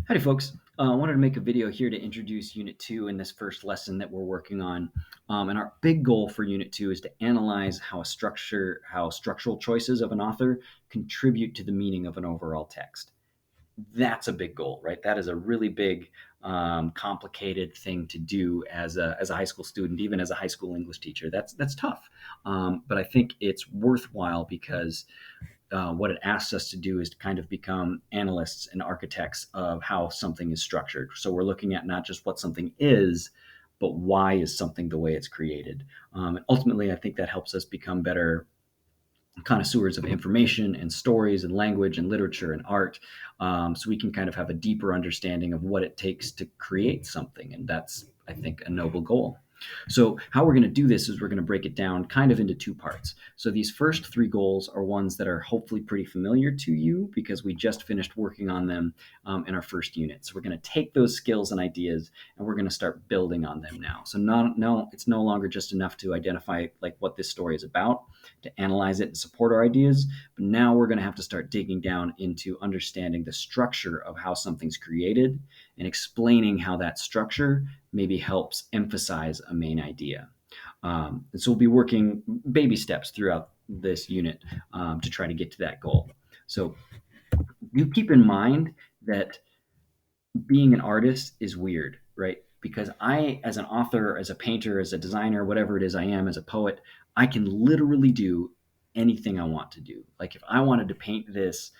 Howdy, folks. I wanted to make a video here to introduce Unit 2 in this first lesson that we're working on. And our big goal for Unit 2 is to analyze how structural choices of an author contribute to the meaning of an overall text. That's a big goal, right? That is a really big, complicated thing to do as a high school student, even as a high school English teacher. That's tough, but I think it's worthwhile because what it asks us to do is to kind of become analysts and architects of how something is structured. So we're looking at not just what something is, but why is something the way it's created. And ultimately, I think that helps us become better connoisseurs of information and stories and language and literature and art, so we can kind of have a deeper understanding of what it takes to create something. And that's, I think, a noble goal. So how we're going to do this is we're going to break it down kind of into two parts. So these first three goals are ones that are hopefully pretty familiar to you because we just finished working on them in our first unit. So we're going to take those skills and ideas and we're going to start building on them now. So it's no longer just enough to identify like what this story is about, to analyze it and support our ideas, but now we're going to have to start digging down into understanding the structure of how something's created and explaining how that structure maybe helps emphasize a main idea. And so we'll be working baby steps throughout this unit to try to get to that goal. So you keep in mind that being an artist is weird, right? Because I, as an author, as a painter, as a designer, whatever it is I am, as a poet, I can literally do anything I want to do. Like if I wanted to paint this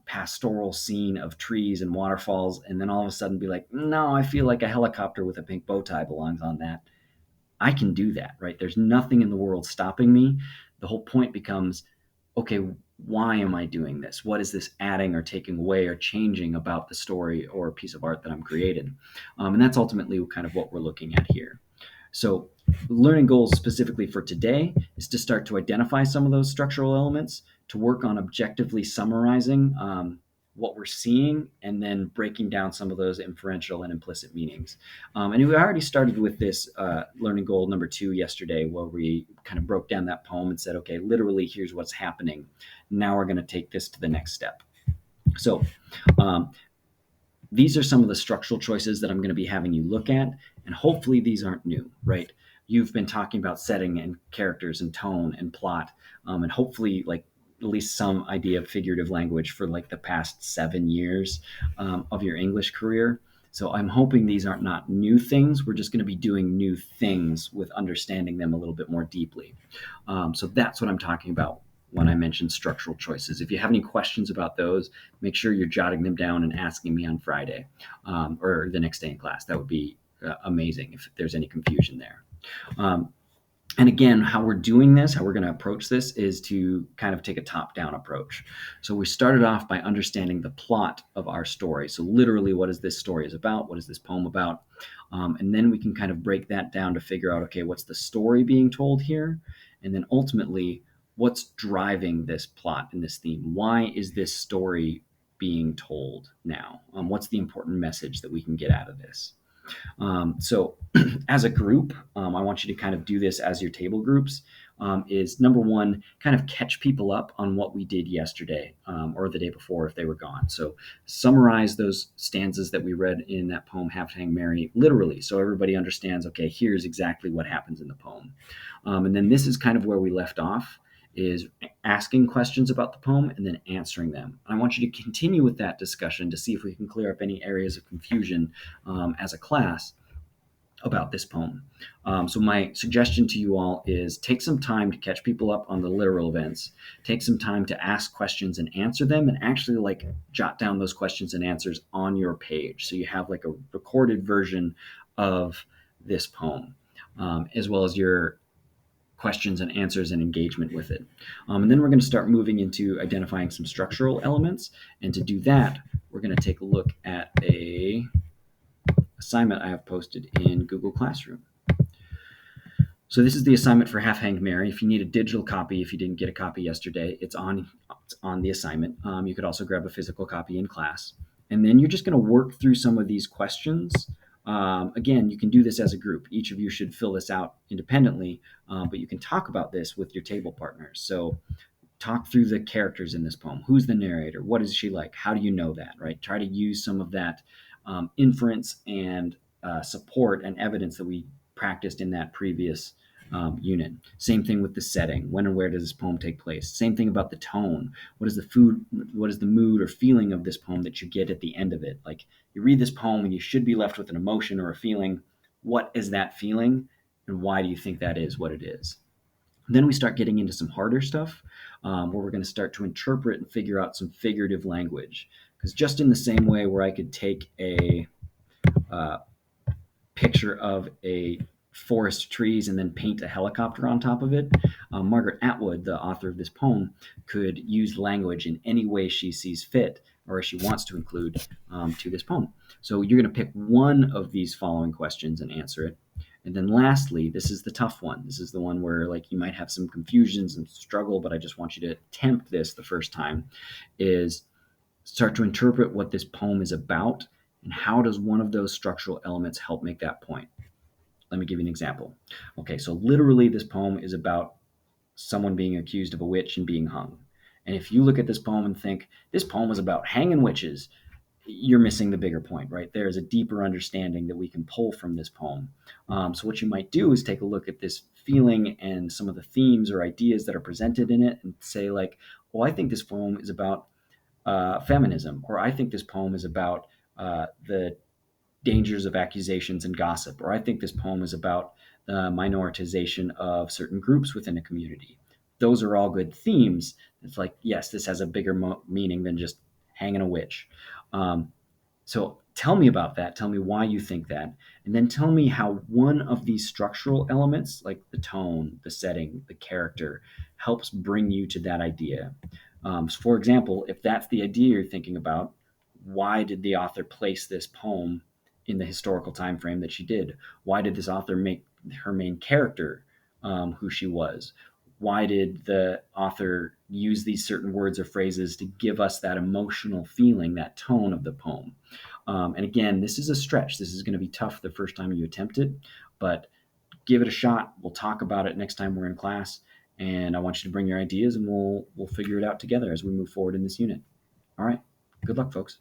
pastoral scene of trees and waterfalls, and then all of a sudden be like, no, I feel like a helicopter with a pink bow tie belongs on that. I can do that, right? There's nothing in the world stopping me. The whole point becomes, okay, why am I doing this? What is this adding or taking away or changing about the story or piece of art that I'm creating? And that's ultimately kind of what we're looking at here. So, learning goals specifically for today is to start to identify some of those structural elements, to work on objectively summarizing what we're seeing, and then breaking down some of those inferential and implicit meanings. And we already started with this learning goal number 2 yesterday, where we kind of broke down that poem and said, okay, literally, here's what's happening. Now we're going to take this to the next step. So, these are some of the structural choices that I'm going to be having you look at, and hopefully these aren't new, right? You've been talking about setting and characters and tone and plot, and hopefully like at least some idea of figurative language for like the past 7 years of your English career. So I'm hoping these aren't not new things. We're just going to be doing new things with understanding them a little bit more deeply. So that's what I'm talking about when I mention structural choices. If you have any questions about those, make sure you're jotting them down and asking me on Friday or the next day in class. That would be amazing if there's any confusion there. And again, how we're doing this, how we're going to approach this is to kind of take a top-down approach. So we started off by understanding the plot of our story. So literally, what is this story is about? What is this poem about? And then we can kind of break that down to figure out, okay, what's the story being told here? And then ultimately, what's driving this plot and this theme? Why is this story being told now? What's the important message that we can get out of this? So as a group, I want you to kind of do this as your table groups. Is number one, kind of catch people up on what we did yesterday or the day before if they were gone. So summarize those stanzas that we read in that poem, Half Hanged Mary, literally, so everybody understands, okay, here's exactly what happens in the poem. And then this is kind of where we left off, is asking questions about the poem and then answering them. I want you to continue with that discussion to see if we can clear up any areas of confusion as a class about this poem. So my suggestion to you all is take some time to catch people up on the literal events, take some time to ask questions and answer them, and actually like jot down those questions and answers on your page. So you have like a recorded version of this poem, as well as your questions and answers and engagement with it. And then we're going to start moving into identifying some structural elements. And to do that, we're going to take a look at a assignment I have posted in Google Classroom. So this is the assignment for Half Hanged Mary. If you need a digital copy, if you didn't get a copy yesterday, it's on the assignment. You could also grab a physical copy in class. And then you're just going to work through some of these questions. Again, you can do this as a group. Each of you should fill this out independently, but you can talk about this with your table partners. So talk through the characters in this poem. Who's the narrator? What is she like? How do you know that, right? Try to use some of that inference and support and evidence that we practiced in that previous unit. Same thing with the setting. When and where does this poem take place? Same thing about the tone. What is the food? What is the mood or feeling of this poem that you get at the end of it? Like, you read this poem and you should be left with an emotion or a feeling. What is that feeling, and why do you think that is what it is? Then we start getting into some harder stuff, where we're going to start to interpret and figure out some figurative language. Because just in the same way where I could take a uh, picture of a forest of trees and then paint a helicopter on top of it, Margaret Atwood, the author of this poem, could use language in any way she sees fit or she wants to include to this poem. So you're going to pick one of these following questions and answer it. And then lastly, this is the tough one. This is the one where like you might have some confusions and struggle, but I just want you to attempt this the first time, is start to interpret what this poem is about and how does one of those structural elements help make that point. Let me give you an example. Okay, so literally this poem is about someone being accused of a witch and being hung. And if you look at this poem and think this poem was about hanging witches, you're missing the bigger point, right? There is a deeper understanding that we can pull from this poem. So what you might do is take a look at this feeling and some of the themes or ideas that are presented in it and say like, oh, I think this poem is about feminism, or I think this poem is about the dangers of accusations and gossip, or I think this poem is about the minoritization of certain groups within a community. Those are all good themes. It's like, yes, this has a bigger meaning than just hanging a witch. Um, so tell me about that. Tell me why you think that. And then tell me how one of these structural elements, like the tone, the setting, the character, helps bring you to that idea. So for example, if that's the idea you're thinking about, why did the author place this poem in the historical time frame that she did? Why did this author make her main character who she was? Why did the author use these certain words or phrases to give us that emotional feeling, that tone of the poem? And again, this is a stretch. This is going to be tough the first time you attempt it, but give it a shot. We'll talk about it next time we're in class. And I want you to bring your ideas and we'll figure it out together as we move forward in this unit. All right. Good luck, folks.